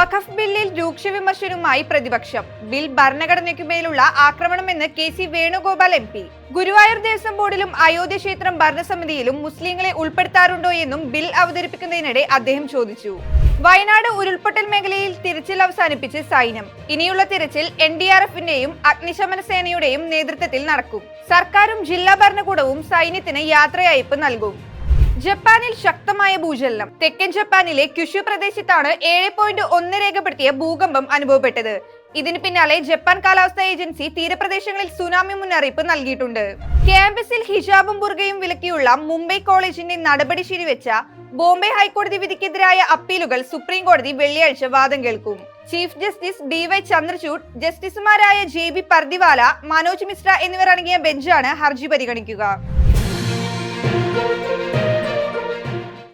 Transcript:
വഖഫ് ബില്ലിൽ രൂക്ഷ വിമർശനവുമായി പ്രതിപക്ഷം. ബിൽ ഭരണഘടനയ്ക്കുമേലുള്ള ആക്രമണമെന്ന് KC വേണുഗോപാൽ MP. ഗുരുവായൂർ ദേവസ്വം ബോർഡിലും അയോധ്യ ക്ഷേത്രം ഭരണസമിതിയിലും മുസ്ലിങ്ങളെ ഉൾപ്പെടുത്താറുണ്ടോ എന്നും ബിൽ അവതരിപ്പിക്കുന്നതിനിടെ അദ്ദേഹം ചോദിച്ചു. വയനാട് ഉരുൾപൊട്ടൽ മേഖലയിൽ തിരച്ചിൽ അവസാനിപ്പിച്ച് സൈന്യം. ഇനിയുള്ള തിരച്ചിൽ NDRFന്റെയും അഗ്നിശമന സേനയുടെയും നേതൃത്വത്തിൽ നടക്കും. സർക്കാരും ജില്ലാ ഭരണകൂടവും സൈന്യത്തിന് യാത്രയയപ്പ് നൽകും. ജപ്പാനിൽ ശക്തമായ ഭൂചലനം. തെക്കൻ ജപ്പാനിലെ ക്യുഷു പ്രദേശത്താണ് 7.1 രേഖപ്പെടുത്തിയ ഭൂകമ്പം അനുഭവപ്പെട്ടത്. ഇതിന് പിന്നാലെ ജപ്പാൻ കാലാവസ്ഥാ ഏജൻസി തീരപ്രദേശങ്ങളിൽ സുനാമി മുന്നറിയിപ്പ് നൽകിയിട്ടുണ്ട്. ക്യാമ്പസിൽ ഹിജാബും ബുർഗയും വിലക്കിയുള്ള മുംബൈ കോളേജിന്റെ നടപടി ശരിവെച്ച ബോംബെ ഹൈക്കോടതി വിധിക്കെതിരായ അപ്പീലുകൾ സുപ്രീം കോടതി വെള്ളിയാഴ്ച വാദം കേൾക്കും. ചീഫ് ജസ്റ്റിസ് DY ചന്ദ്രചൂഡ്, ജസ്റ്റിസുമാരായ JB പർദിവാല, മനോജ് മിശ്ര എന്നിവർ അടങ്ങിയ ബെഞ്ചാണ് ഹർജി പരിഗണിക്കുക.